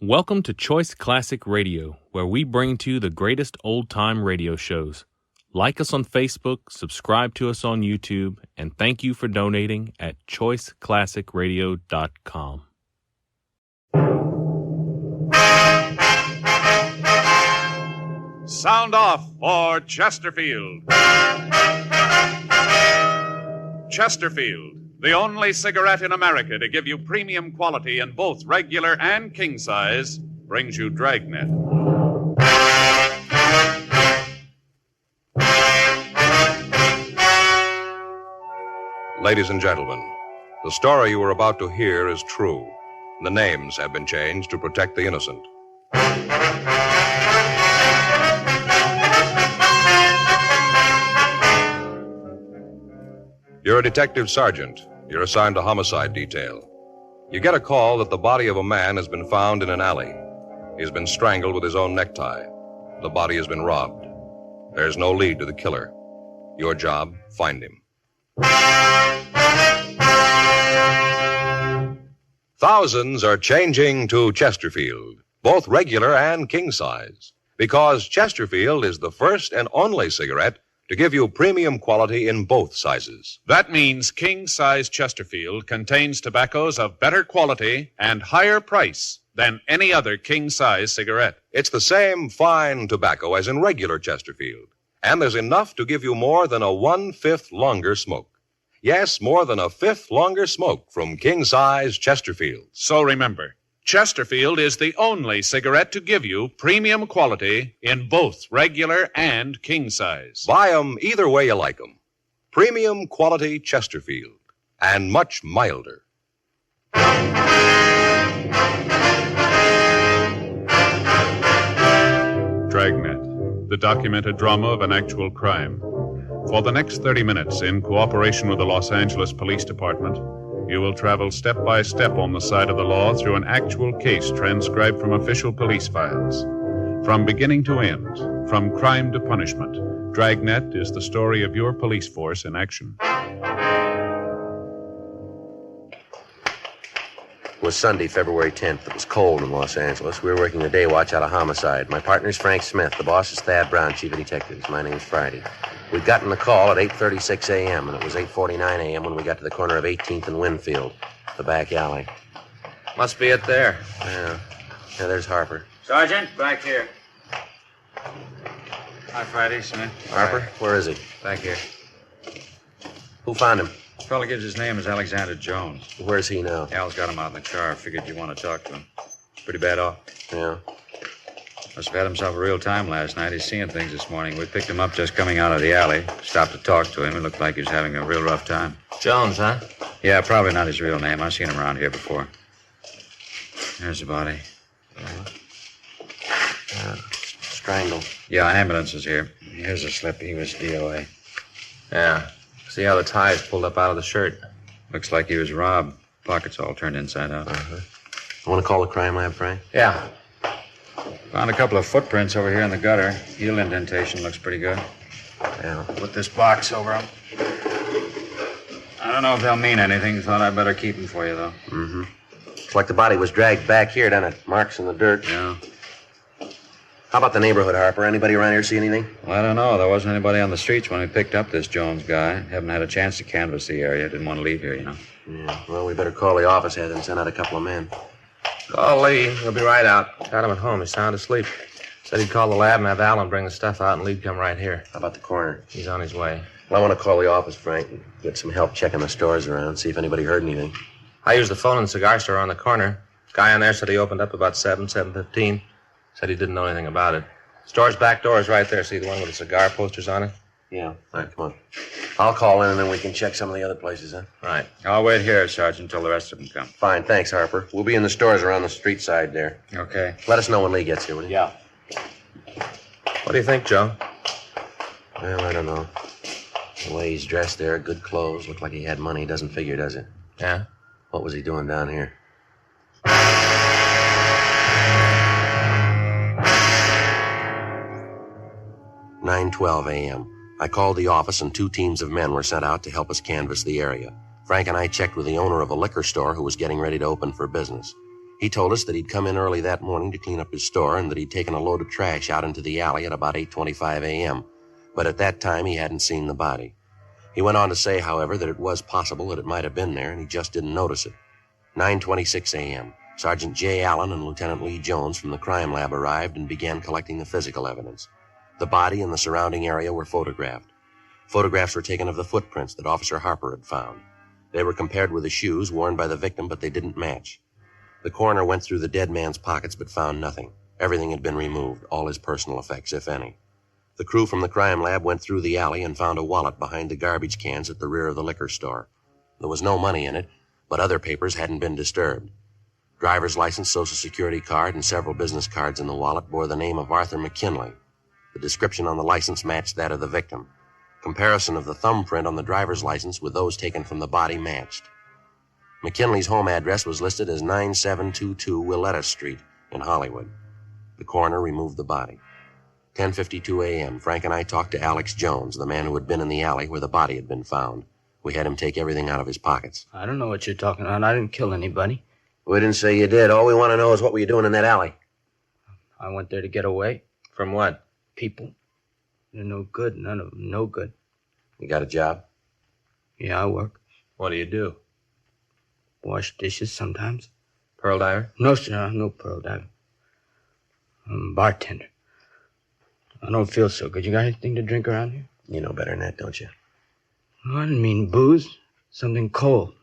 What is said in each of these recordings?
Welcome to Choice Classic Radio, where we bring to you the greatest old-time radio shows. Like us on Facebook, subscribe to us on YouTube, and thank you for donating at choiceclassicradio.com. Sound off for Chesterfield. Chesterfield, the only cigarette in America to give you premium quality in both regular and king size, brings you Dragnet. Ladies and gentlemen, the story you are about to hear is true. The names have been changed to protect the innocent. You're a detective sergeant. You're assigned to homicide detail. You get a call that the body of a man has been found in an alley. He's been strangled with his own necktie. The body has been robbed. There's no lead to the killer. Your job, find him. Thousands are changing to Chesterfield, both regular and king size, because Chesterfield is the first and only cigarette to give you premium quality in both sizes. That means king-size Chesterfield contains tobaccos of better quality and higher price than any other king-size cigarette. It's the same fine tobacco as in regular Chesterfield, and there's enough to give you more than a 1/5 longer smoke. Yes, more than a 1/5 longer smoke from king-size Chesterfield. So remember, Chesterfield is the only cigarette to give you premium quality in both regular and king size. Buy 'em either way you like 'em. Premium quality Chesterfield, and much milder. Dragnet, the documented drama of an actual crime. For the next 30 minutes, in cooperation with the Los Angeles Police Department, you will travel step by step on the side of the law through an actual case transcribed from official police files. From beginning to end, from crime to punishment, Dragnet is the story of your police force in action. It was Sunday, February 10th. It was cold in Los Angeles. We were working the day watch out of homicide. My partner's Frank Smith. The boss is Thad Brown, chief of detectives. My name's Friday. We'd gotten the call at 8:36 a.m., and it was 8:49 a.m. when we got to the corner of 18th and Winfield, the back alley. Must be it there. Yeah, there's Harper. Sergeant, back here. Hi, Friday, Smith. Harper, where is he? Back here. Who found him? The fellow gives his name as Alexander Jones. Where's he now? Al's got him out in the car. Figured you want to talk to him. Pretty bad off. Yeah. Must have had himself a real time last night. He's seeing things this morning. We picked him up just coming out of the alley. Stopped to talk to him. It looked like he was having a real rough time. Jones, huh? Yeah, probably not his real name. I've seen him around here before. There's the body. Strangled. Yeah, ambulance is here. Here's a slip. He was DOA. Yeah. See how the tie is pulled up out of the shirt? Looks like he was robbed. Pockets all turned inside out. I want to call the crime lab, Frank? Yeah. Found a couple of footprints over here in the gutter. Heel indentation looks pretty good. Yeah. Put this box over them. I don't know if they'll mean anything. Thought I'd better keep them for you, though. Mm-hmm. Looks like the body was dragged back here, down at marks in the dirt. Yeah. How about the neighborhood, Harper? Anybody around here see anything? Well, I don't know. There wasn't anybody on the streets when we picked up this Jones guy. Haven't had a chance to canvass the area. Didn't want to leave here, you know. Yeah. Well, we better call the office head and send out a couple of men. Call Lee. He'll be right out. Got him at home. He's sound asleep. Said he'd call the lab and have Alan bring the stuff out, and Lee'd come right here. How about the coroner? He's on his way. Well, I want to call the office, Frank, and get some help checking the stores around, see if anybody heard anything. I used the phone in the cigar store on the corner. Guy on there said he opened up about 7:15. Said he didn't know anything about it. Store's back door is right there. See the one with the cigar posters on it? Yeah. All right, come on. I'll call in, and then we can check some of the other places, huh? Right. I'll wait here, Sergeant, until the rest of them come. Fine, thanks, Harper. We'll be in the stores around the street side there. Okay. Let us know when Lee gets here, will you? Yeah. What do you think, Joe? Well, I don't know. The way he's dressed there, good clothes, look like he had money. Doesn't figure, does it? Yeah? What was he doing down here? 9:12 a.m. I called the office, and 2 teams of men were sent out to help us canvass the area. Frank and I checked with the owner of a liquor store who was getting ready to open for business. He told us that he'd come in early that morning to clean up his store and that he'd taken a load of trash out into the alley at about 8:25 a.m., but at that time he hadn't seen the body. He went on to say, however, that it was possible that it might have been there and he just didn't notice it. 9:26 a.m., Sergeant J. Allen and Lieutenant Lee Jones from the crime lab arrived and began collecting the physical evidence. The body and the surrounding area were photographed. Photographs were taken of the footprints that Officer Harper had found. They were compared with the shoes worn by the victim, but they didn't match. The coroner went through the dead man's pockets but found nothing. Everything had been removed, all his personal effects, if any. The crew from the crime lab went through the alley and found a wallet behind the garbage cans at the rear of the liquor store. There was no money in it, but other papers hadn't been disturbed. Driver's license, social security card, and several business cards in the wallet bore the name of Arthur McKinley. The description on the license matched that of the victim. Comparison of the thumbprint on the driver's license with those taken from the body matched. McKinley's home address was listed as 9722 Willetta Street in Hollywood. The coroner removed the body. 10:52 a.m., Frank and I talked to Alex Jones, the man who had been in the alley where the body had been found. We had him take everything out of his pockets. I don't know what you're talking about. I didn't kill anybody. We didn't say you did. All we want to know is what were you doing in that alley? I went there to get away. From what? People. They're no good. None of them no good. You got a job? Yeah, I work. What do you do? Wash dishes sometimes. Pearl diver? No, sir. No pearl diver. I'm a bartender. I don't feel so good. You got anything to drink around here? You know better than that, don't you? I didn't mean booze. Something cold.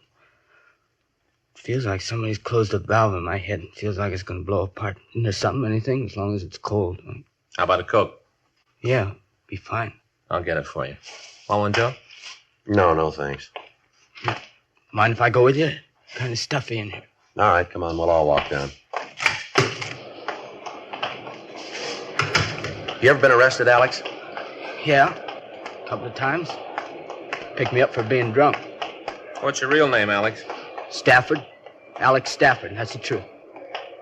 Feels like somebody's closed a valve in my head. Feels like it's going to blow apart. Isn't there something, anything, as long as it's cold? How about a Coke? Yeah, be fine. I'll get it for you. Want one, Joe? No, thanks. Mind if I go with you? Kind of stuffy in here. All right, come on, we'll all walk down. You ever been arrested, Alex? Yeah, a couple of times. Picked me up for being drunk. What's your real name, Alex? Stafford. Alex Stafford, that's the truth.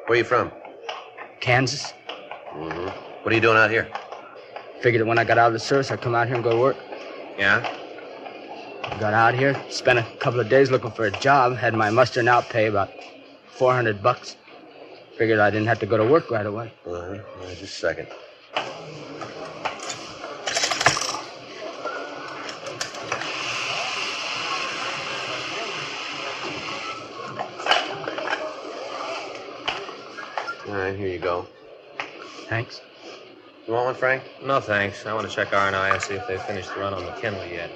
Where are you from? Kansas. Mm-hmm. What are you doing out here? Figured that when I got out of the service, I'd come out here and go to work. Yeah? I got out here, spent a couple of days looking for a job, had my muster and out pay about $400. Figured I didn't have to go to work right away. Uh-huh. Just a second. All right, here you go. Thanks. You want one, Frank? No, thanks. I want to check R&I and see if they finished the run on McKinley yet.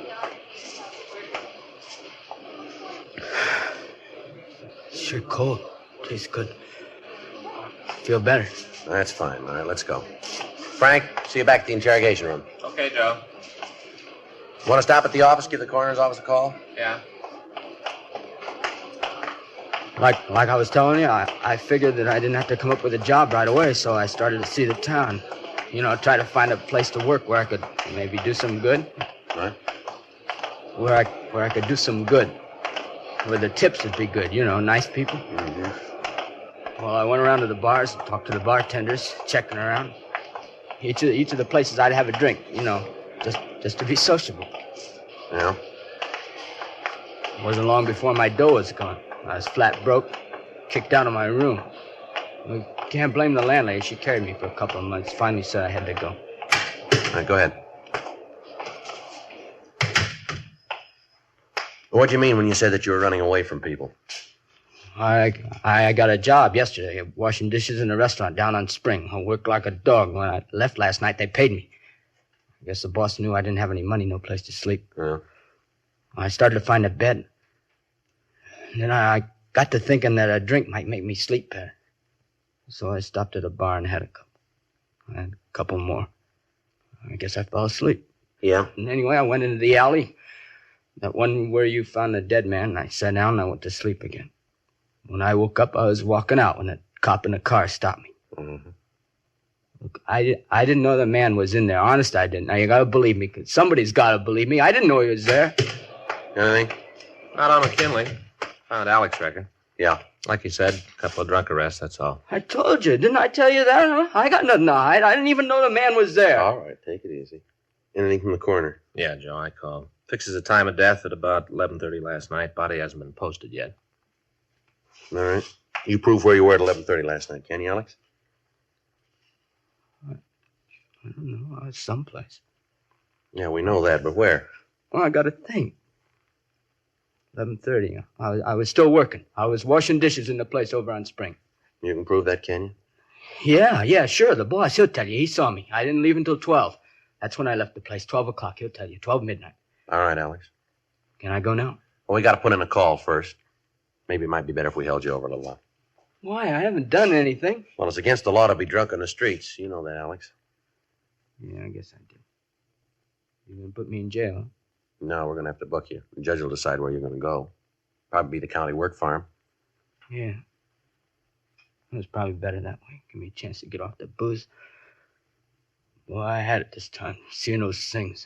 Sure cold. Tastes good. Feel better. That's fine. All right, let's go. Frank, see you back at the interrogation room. Okay, Joe. Want to stop at the office, give the coroner's office a call? Yeah? Like I was telling you, I figured that I didn't have to come up with a job right away, so I started to see the town. You know, try to find a place to work where I could maybe do some good. What? Where I could do some good. Where the tips would be good, you know, nice people. Mm-hmm. Well, I went around to the bars, talked to the bartenders, checking around. Each of the places I'd have a drink, you know, just to be sociable. Yeah? It wasn't long before my dough was gone. I was flat broke, kicked out of my room. I can't blame the landlady. She carried me for a couple of months. Finally said I had to go. All right, go ahead. What'd you mean when you said that you were running away from people? I got a job yesterday, washing dishes in a restaurant down on Spring. I worked like a dog. When I left last night, they paid me. I guess the boss knew I didn't have any money, no place to sleep. Yeah. I started to find a bed. And then I got to thinking that a drink might make me sleep better. So I stopped at a bar and had a couple. I had a couple more. I guess I fell asleep. Yeah? And anyway, I went into the alley, that one where you found the dead man, and I sat down and I went to sleep again. When I woke up, I was walking out when a cop in a car stopped me. Mm-hmm. Look, I didn't know the man was in there. Honest, I didn't. Now, you gotta believe me, 'cause somebody's gotta believe me. I didn't know he was there. Anything? Not on McKinley. Found Alex record. Yeah. Like you said, a couple of drunk arrests, that's all. I told you. Didn't I tell you that? Huh? I got nothing to hide. I didn't even know the man was there. All right, take it easy. Anything from the coroner? Yeah, Joe, I called. Fixes the time of death at about 11:30 last night. Body hasn't been posted yet. All right. You prove where you were at 11:30 last night, can you, Alex? I don't know. I was someplace. Yeah, we know that, but where? Well, I got to think. 11:30. I was still working. I was washing dishes in the place over on Spring. You can prove that, can you? Yeah, sure. The boss, he'll tell you. He saw me. I didn't leave until 12. That's when I left the place. 12 o'clock, he'll tell you. 12 midnight. All right, Alex. Can I go now? Well, we got to put in a call first. Maybe it might be better if we held you over a little while. Why? I haven't done anything. Well, it's against the law to be drunk on the streets. You know that, Alex. Yeah, I guess I did. You're going to put me in jail, huh? No, we're going to have to book you. The judge will decide where you're going to go. Probably be the county work farm. Yeah. It was probably better that way. Give me a chance to get off the booze. Well, I had it this time, seeing those things.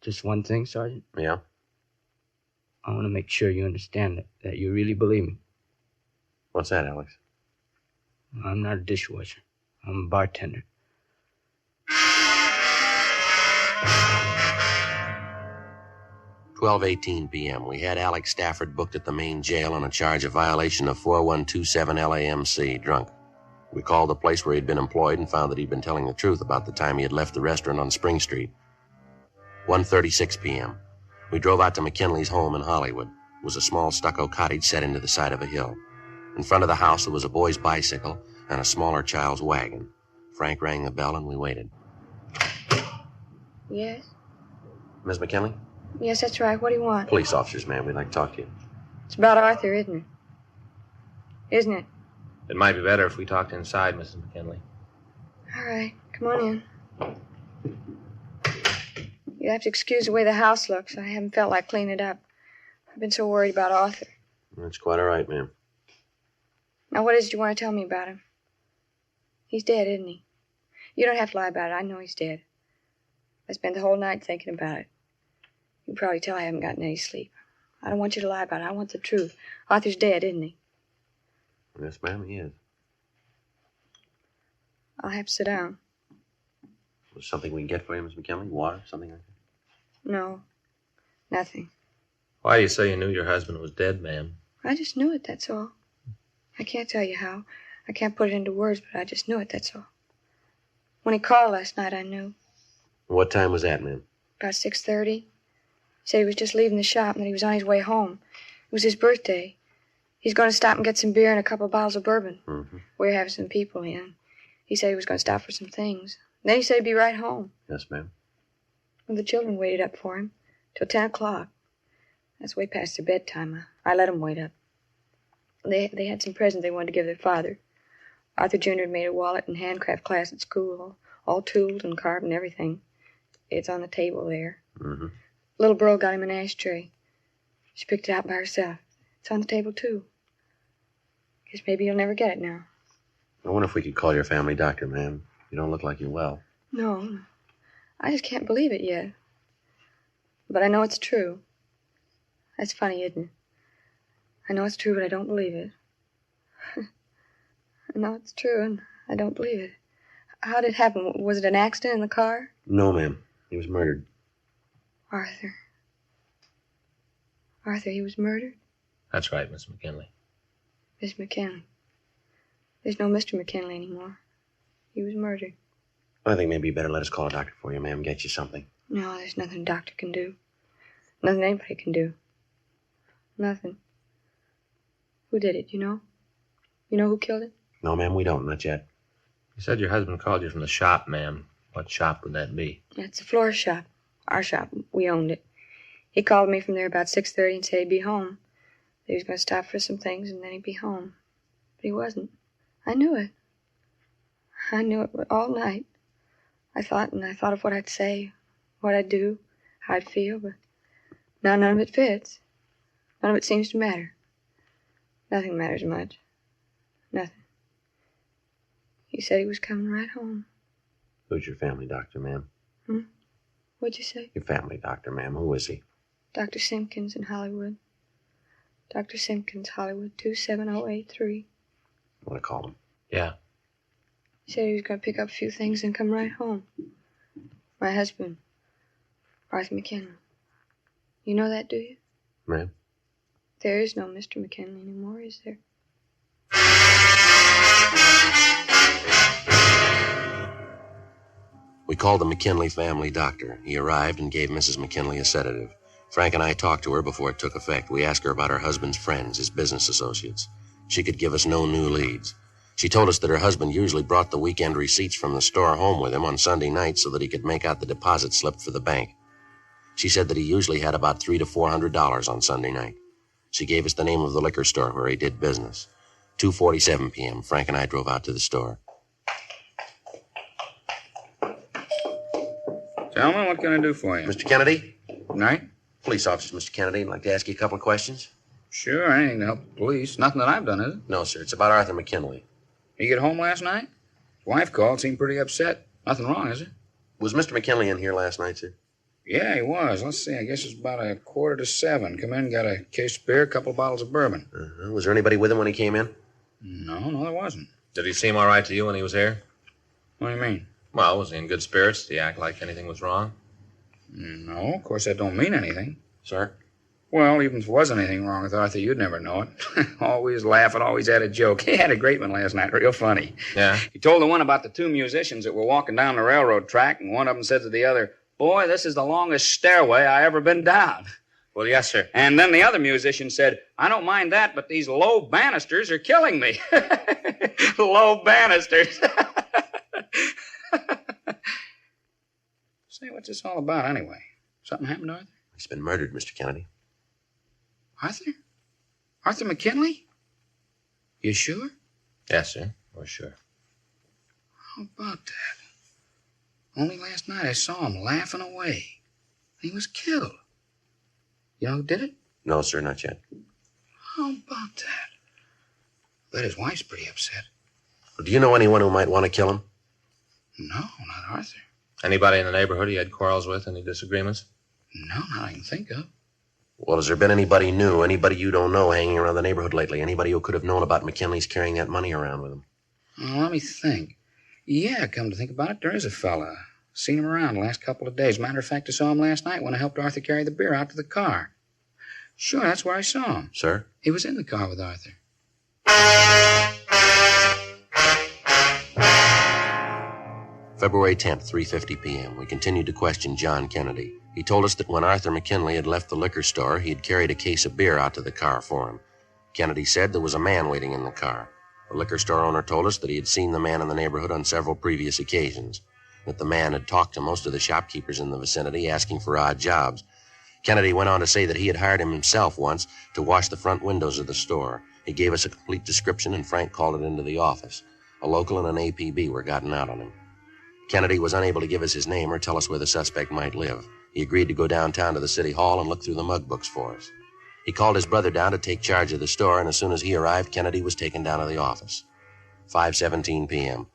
Just one thing, Sergeant. Yeah? I want to make sure you understand that you really believe me. What's that, Alex? I'm not a dishwasher. I'm a bartender. "12:18 p.m. We had Alex Stafford booked at the main jail on a charge of violation of 4127 LAMC, drunk. We called the place where he'd been employed and found that he'd been telling the truth about the time he had left the restaurant on Spring Street. 1:36 p.m. We drove out to McKinley's home in Hollywood. It was a small stucco cottage set into the side of a hill. In front of the house, there was a boy's bicycle and a smaller child's wagon. Frank rang the bell and we waited. Yes? Miss McKinley? Yes, that's right. What do you want? Police officers, ma'am. We'd like to talk to you. It's about Arthur, isn't it? Isn't it? It might be better if we talked inside, Mrs. McKinley. All right. Come on in. You have to excuse the way the house looks. I haven't felt like cleaning it up. I've been so worried about Arthur. That's quite all right, ma'am. Now, what is it you want to tell me about him? He's dead, isn't he? You don't have to lie about it. I know he's dead. I spent the whole night thinking about it. You can probably tell I haven't gotten any sleep. I don't want you to lie about it. I want the truth. Arthur's dead, isn't he? Yes, ma'am, he is. I'll have to sit down. Was something we can get for you, Miss McKinley? Water, something like that? No. Nothing. Why do you say you knew your husband was dead, ma'am? I just knew it, that's all. I can't tell you how. I can't put it into words, but I just knew it, that's all. When he called last night, I knew. What time was that, ma'am? About 6:30. He said he was just leaving the shop and that he was on his way home. It was his birthday. He's going to stop and get some beer and a couple of bottles of bourbon. Mm-hmm. We're having some people in. He said he was going to stop for some things. Then he said he'd be right home. Yes, ma'am. Well, the children waited up for him till 10 o'clock. That's way past their bedtime. I let them wait up. They had some presents they wanted to give their father. Arthur Jr. had made a wallet and handcraft class at school, all tooled and carved and everything. It's on the table there. Mm-hmm. Little girl got him an ashtray. She picked it out by herself. It's on the table, too. Guess maybe you'll never get it now. I wonder if we could call your family doctor, ma'am. You don't look like you're well. No. I just can't believe it yet. But I know it's true. That's funny, isn't it? I know it's true, but I don't believe it. I know it's true, and I don't believe it. How did it happen? Was it an accident in the car? No, ma'am. He was murdered. Arthur. Arthur, he was murdered? That's right, Miss McKinley. Miss McKinley. There's no Mr. McKinley anymore. He was murdered. I think maybe you better let us call a doctor for you, ma'am, get you something. No, there's nothing a doctor can do. Nothing anybody can do. Nothing. Who did it, you know? You know who killed him? No, ma'am, we don't, not yet. You said your husband called you from the shop, ma'am. What shop would that be? It's a floor shop. Our shop. We owned it. He called me from there about 6:30 and said he'd be home. That he was going to stop for some things and then he'd be home. But he wasn't. I knew it. I knew it all night. I thought of what I'd say, what I'd do, how I'd feel, but now none of it fits. None of it seems to matter. Nothing matters much. Nothing. He said he was coming right home. Who's your family doctor, ma'am? What'd you say? Your family doctor, ma'am. Who is he? Dr. Simpkins in Hollywood. Dr. Simpkins, Hollywood, 27083. Want to call him? Yeah. He said he was going to pick up a few things and come right home. My husband, Arthur McKinley. You know that, do you? Ma'am? There is no Mr. McKinley anymore, is there? We called the McKinley family doctor. He arrived and gave Mrs. McKinley a sedative. Frank and I talked to her before it took effect. We asked her about her husband's friends, his business associates. She could give us no new leads. She told us that her husband usually brought the weekend receipts from the store home with him on Sunday nights so that he could make out the deposit slip for the bank. She said that he usually had about $300 to $400 on Sunday night. She gave us the name of the liquor store where he did business. 2:47 p.m., Frank and I drove out to the store. Gentlemen, what can I do for you? Mr. Kennedy? Good night. Police officer, Mr. Kennedy. I'd like to ask you a couple of questions. Sure, anything to help the police. Nothing that I've done, is it? No, sir. It's about Arthur McKinley. He get home last night? His wife called, seemed pretty upset. Nothing wrong, is it? Was Mr. McKinley in here last night, sir? Yeah, he was. Let's see, I guess it's about 6:45. Come in, got a case of beer, a couple of bottles of bourbon. Uh-huh. Was there anybody with him when he came in? No, there wasn't. Did he seem all right to you when he was here? What do you mean? Well, was he in good spirits? Did he act like anything was wrong? No, of course that don't mean anything. Sir? Well, even if there was anything wrong with Arthur, you'd never know it. Always laughing, always had a joke. He had a great one last night, real funny. Yeah? He told the one about the two musicians that were walking down the railroad track, and one of them said to the other, "Boy, this is the longest stairway I ever been down." Well, yes, sir. And then the other musician said, "I don't mind that, but these low banisters are killing me." Low banisters. Say, what's this all about anyway? Something happened to Arthur? He's been murdered, Mr. Kennedy. Arthur? Arthur McKinley? You sure? Yes, sir. We're sure. How about that? Only last night I saw him laughing away. He was killed. You know who did it? No, sir, not yet. How about that? Bet his wife's pretty upset. Do you know anyone who might want to kill him? No, not Arthur. Anybody in the neighborhood he had quarrels with? Any disagreements? No, not I can think of. Well, has there been anybody new, anybody you don't know hanging around the neighborhood lately? Anybody who could have known about McKinley's carrying that money around with him? Well, let me think. Yeah, come to think about it, there is a fella. Seen him around the last couple of days. Matter of fact, I saw him last night when I helped Arthur carry the beer out to the car. Sure, that's where I saw him. Sir? He was in the car with Arthur. February 10th, 3:50 p.m. We continued to question John Kennedy. He told us that when Arthur McKinley had left the liquor store, he had carried a case of beer out to the car for him. Kennedy said there was a man waiting in the car. The liquor store owner told us that he had seen the man in the neighborhood on several previous occasions, that the man had talked to most of the shopkeepers in the vicinity asking for odd jobs. Kennedy went on to say that he had hired him himself once to wash the front windows of the store. He gave us a complete description, and Frank called it into the office. A local and an APB were gotten out on him. Kennedy was unable to give us his name or tell us where the suspect might live. He agreed to go downtown to the city hall and look through the mug books for us. He called his brother down to take charge of the store, and as soon as he arrived, Kennedy was taken down to the office. 5:17 p.m.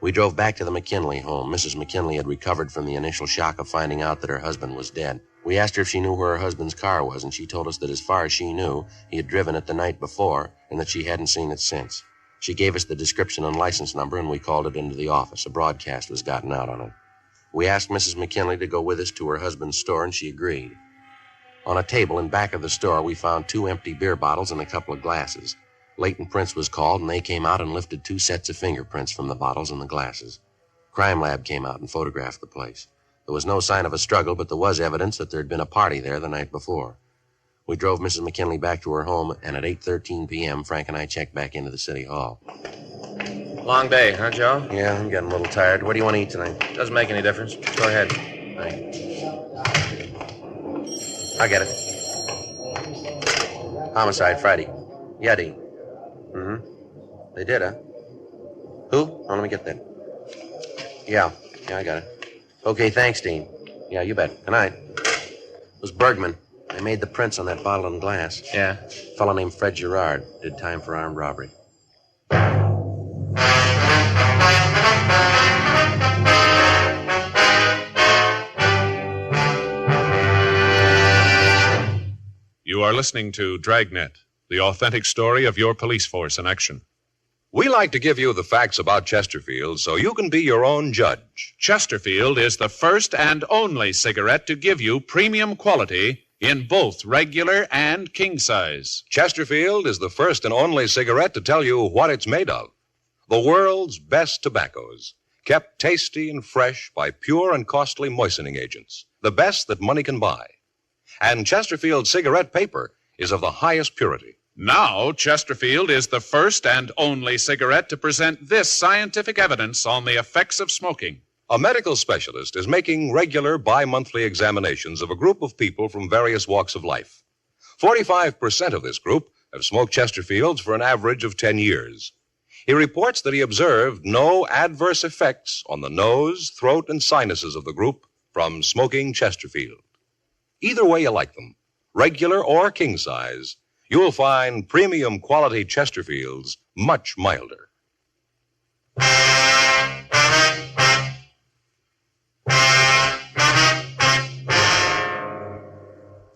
We drove back to the McKinley home. Mrs. McKinley had recovered from the initial shock of finding out that her husband was dead. We asked her if she knew where her husband's car was, and she told us that as far as she knew, he had driven it the night before, and that she hadn't seen it since. She gave us the description and license number, and we called it into the office. A broadcast was gotten out on it. We asked Mrs. McKinley to go with us to her husband's store, and she agreed. On a table in back of the store, we found 2 empty beer bottles and a couple of glasses. Latent Prints was called, and they came out and lifted 2 sets of fingerprints from the bottles and the glasses. Crime Lab came out and photographed the place. There was no sign of a struggle, but there was evidence that there had been a party there the night before. We drove Mrs. McKinley back to her home, and at 8:13 p.m., Frank and I checked back into the city hall. Long day, huh, Joe? Yeah, I'm getting a little tired. What do you want to eat tonight? Doesn't make any difference. Go ahead. I get it. Homicide, Friday. Yeah, Dean. Mm-hmm. They did, huh? Who? Oh, let me get that. Yeah, I got it. Okay, thanks, Dean. Yeah, you bet. Good night. It was Bergman. They made the prints on that bottle and glass. Yeah? A fellow named Fred Gerard did time for armed robbery. You are listening to Dragnet, the authentic story of your police force in action. We like to give you the facts about Chesterfield so you can be your own judge. Chesterfield is the first and only cigarette to give you premium quality in both regular and king size. Chesterfield is the first and only cigarette to tell you what it's made of. The world's best tobaccos, kept tasty and fresh by pure and costly moistening agents, the best that money can buy. And Chesterfield cigarette paper is of the highest purity. Now, Chesterfield is the first and only cigarette to present this scientific evidence on the effects of smoking. A medical specialist is making regular bi-monthly examinations of a group of people from various walks of life. 45% of this group have smoked Chesterfields for an average of 10 years. He reports that he observed no adverse effects on the nose, throat, and sinuses of the group from smoking Chesterfield. Either way you like them, regular or king size, you'll find premium quality Chesterfields much milder.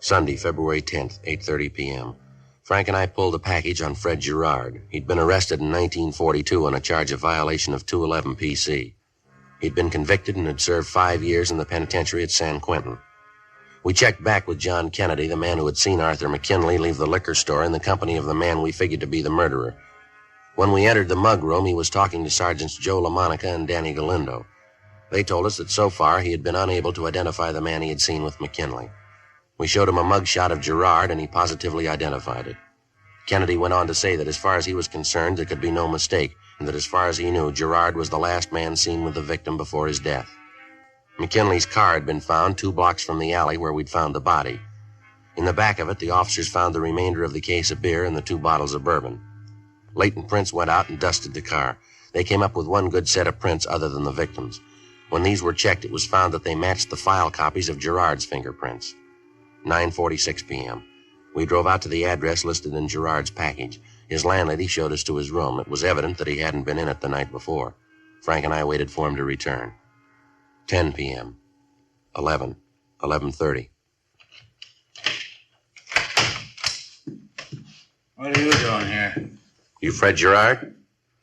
Sunday, February 10th, 8:30 p.m. Frank and I pulled a package on Fred Girard. He'd been arrested in 1942 on a charge of violation of 211 PC. He'd been convicted and had served 5 years in the penitentiary at San Quentin. We checked back with John Kennedy, the man who had seen Arthur McKinley leave the liquor store in the company of the man we figured to be the murderer. When we entered the mug room, he was talking to Sergeants Joe LaMonica and Danny Galindo. They told us that so far he had been unable to identify the man he had seen with McKinley. We showed him a mugshot of Girard, and he positively identified it. Kennedy went on to say that as far as he was concerned, there could be no mistake, and that as far as he knew, Girard was the last man seen with the victim before his death. McKinley's car had been found 2 blocks from the alley where we'd found the body. In the back of it, the officers found the remainder of the case of beer and the 2 bottles of bourbon. Leighton Prince went out and dusted the car. They came up with 1 good set of prints other than the victim's. When these were checked, it was found that they matched the file copies of Girard's fingerprints. 9:46 p.m. We drove out to the address listed in Girard's package. His landlady showed us to his room. It was evident that he hadn't been in it the night before. Frank and I waited for him to return. 10 p.m. 11. 11:30. What are you doing here? You Fred Girard?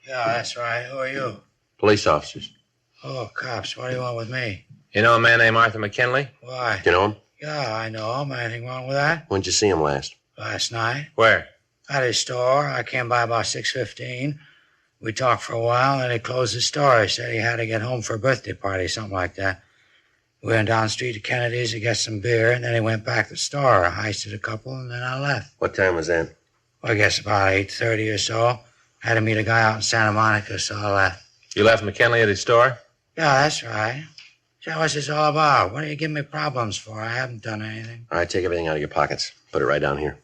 Yeah, that's right. Who are you? Police officers. Oh, cops. What do you want with me? You know a man named Arthur McKinley? Why? Do you know him? Yeah, I know him. Anything wrong with that? When'd you see him last? Last night. Where? At his store. I came by about 6:15. We talked for a while, and he closed his store. He said he had to get home for a birthday party, something like that. We went down the street to Kennedy's to get some beer, and then he went back to the store. I heisted a couple, and then I left. What time was that? Well, I guess about 8:30 or so. I had to meet a guy out in Santa Monica, so I left. You left McKinley at his store? Yeah, that's right. So what's this all about? What are you giving me problems for? I haven't done anything. All right, take everything out of your pockets. Put it right down here.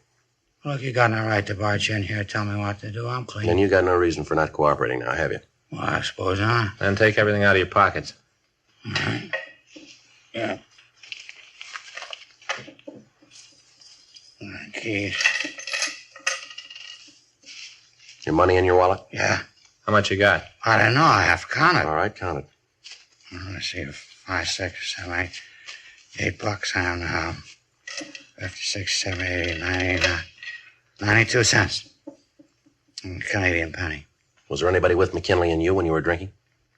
Look, you got no right to barge in here, tell me what to do. I'm clean. And you got no reason for not cooperating now, have you? Well, I suppose not. Then take everything out of your pockets. All right. Yeah. All right, keys. Your money in your wallet? Yeah. How much you got? I don't know. I have to count it. All right, count it. Let's see. 5, 6, 7, 8 $8 on 56, 7, 8, 9, 92 cents. Canadian penny. Was there anybody with McKinley and you when you were drinking?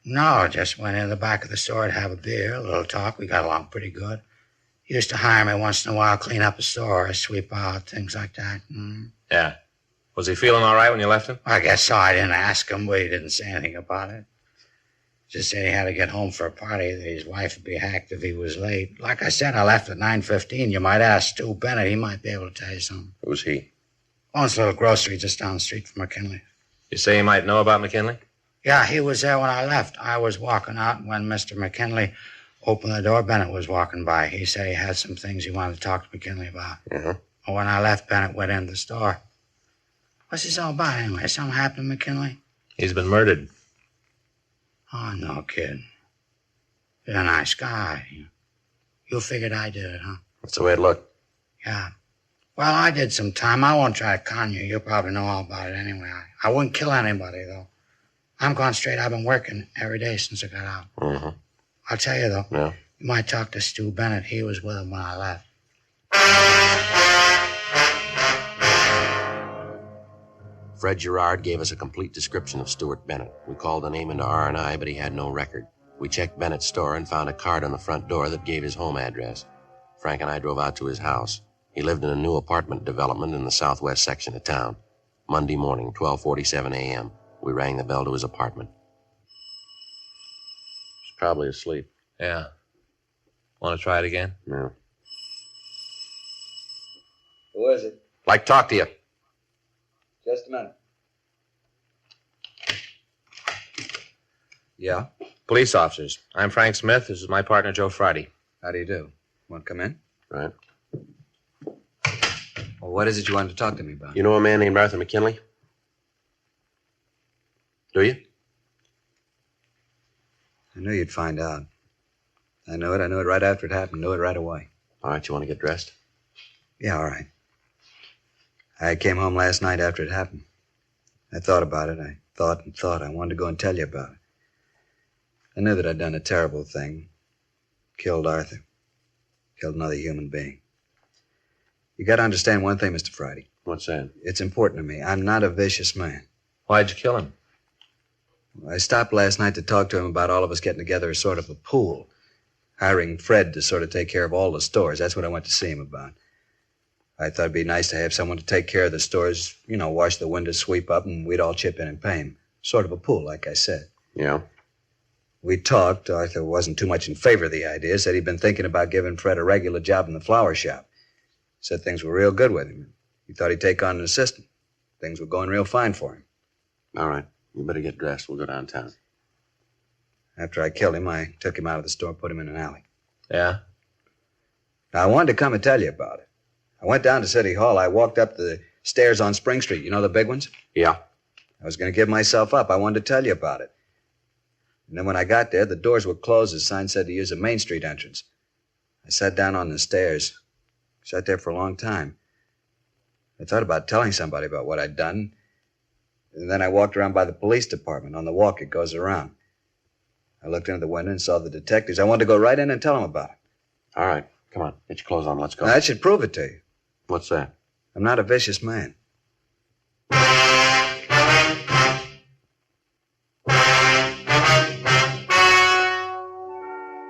No, just went in the back of the store to have a beer, a little talk. We got along pretty good. He used to hire me once in a while, clean up the store, sweep out, things like that. Yeah. Was he feeling all right when you left him? I guess so. I didn't ask him, but he didn't say anything about it. Just said he had to get home for a party, that his wife would be hacked if he was late. Like I said, I left at 9:15. You might ask Stu Bennett. He might be able to tell you something. Who's he? Owns a little grocery just down the street from McKinley. You say he might know about McKinley? Yeah, he was there when I left. I was walking out, and when Mr. McKinley opened the door, Bennett was walking by. He said he had some things he wanted to talk to McKinley about. Uh-huh. And when I left, Bennett went into the store. What's this all about, anyway? Something happened to McKinley? He's been murdered. Oh, no, kid. You're a nice guy. You figured I did it, huh? That's the way it looked. Yeah. Well, I did some time. I won't try to con you. You'll probably know all about it anyway. I wouldn't kill anybody, though. I'm going straight. I've been working every day since I got out. Mm-hmm. I'll tell you, though. Yeah? You might talk to Stu Bennett. He was with him when I left. Fred Girard gave us a complete description of Stuart Bennett. We called the name into R&I, but he had no record. We checked Bennett's store and found a card on the front door that gave his home address. Frank and I drove out to his house. He lived in a new apartment development in the southwest section of town. Monday morning, 12:47 a.m. We rang the bell to his apartment. He's probably asleep. Yeah. Want to try it again? No. Who is it? Like to talk to you. Just a minute. Yeah? Police officers. I'm Frank Smith. This is my partner, Joe Friday. How do you do? Want to come in? Right. Well, what is it you wanted to talk to me about? You know a man named Arthur McKinley? Do you? I knew you'd find out. I knew it right after it happened. Knew it right away. All right, you want to get dressed? Yeah, all right. I came home last night after it happened. I thought about it. I thought and thought. I wanted to go and tell you about it. I knew that I'd done a terrible thing. Killed Arthur. Killed another human being. You got to understand one thing, Mr. Friday. What's that? It's important to me. I'm not a vicious man. Why'd you kill him? I stopped last night to talk to him about all of us getting together as sort of a pool. Hiring Fred to sort of take care of all the stores. That's what I went to see him about. I thought it'd be nice to have someone to take care of the stores, wash the windows, sweep up, and we'd all chip in and pay him. Sort of a pool, like I said. Yeah? We talked. Arthur wasn't too much in favor of the idea. Said he'd been thinking about giving Fred a regular job in the flower shop. Said things were real good with him. He thought he'd take on an assistant. Things were going real fine for him. All right. You better get dressed. We'll go downtown. After I killed him, I took him out of the store, put him in an alley. Yeah? Now, I wanted to come and tell you about it. I went down to City Hall. I walked up the stairs on Spring Street. You know the big ones? Yeah. I was going to give myself up. I wanted to tell you about it. And then when I got there, the doors were closed. The sign said to use a Main Street entrance. I sat down on the stairs. Sat there for a long time. I thought about telling somebody about what I'd done. And then I walked around by the police department. On the walk, it goes around. I looked into the window and saw the detectives. I wanted to go right in and tell them about it. All right. Come on. Get your clothes on. Let's go. Now, that should prove it to you. What's that? I'm not a vicious man.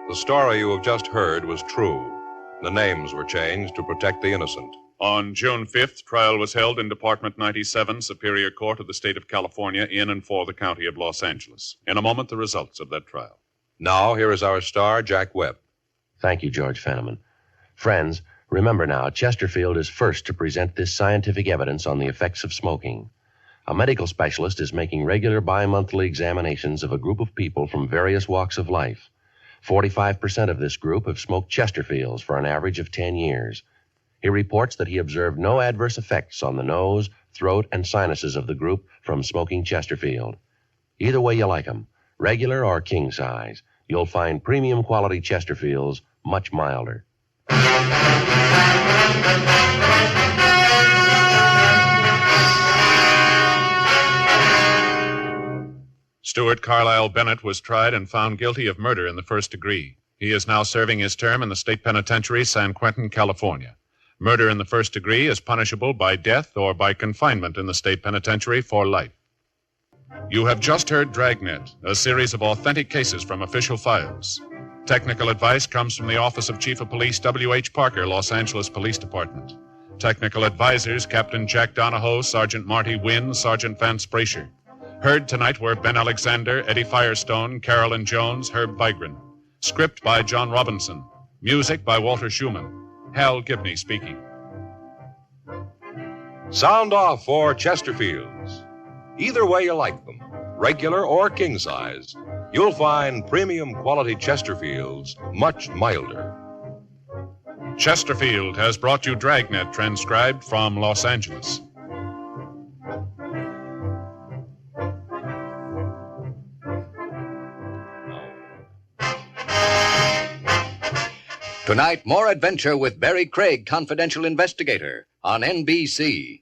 The story you have just heard was true. The names were changed to protect the innocent. On June 5th, trial was held in Department 97, Superior Court of the State of California, in and for the County of Los Angeles. In a moment, the results of that trial. Now, here is our star, Jack Webb. Thank you, George Fenneman. Friends, remember now, Chesterfield is first to present this scientific evidence on the effects of smoking. A medical specialist is making regular bi-monthly examinations of a group of people from various walks of life. 45% of this group have smoked Chesterfields for an average of 10 years. He reports that he observed no adverse effects on the nose, throat, and sinuses of the group from smoking Chesterfield. Either way you like 'em, regular or king size, you'll find premium quality Chesterfields much milder. Stuart Carlisle Bennett was tried and found guilty of murder in the first degree. He is now serving his term in the state penitentiary, San Quentin, California. Murder in the first degree is punishable by death or by confinement in the state penitentiary for life. You have just heard Dragnet, a series of authentic cases from official files. Technical advice comes from the Office of Chief of Police W.H. Parker, Los Angeles Police Department. Technical advisors, Captain Jack Donahoe, Sergeant Marty Wynn, Sergeant Vance Brasher. Heard tonight were Ben Alexander, Eddie Firestone, Carolyn Jones, Herb Bygren. Script by John Robinson. Music by Walter Schumann. Hal Gibney speaking. Sound off for Chesterfields. Either way you like them, regular or king size, you'll find premium quality Chesterfields much milder. Chesterfield has brought you Dragnet, transcribed from Los Angeles. Tonight, more adventure with Barry Craig, confidential investigator, on NBC.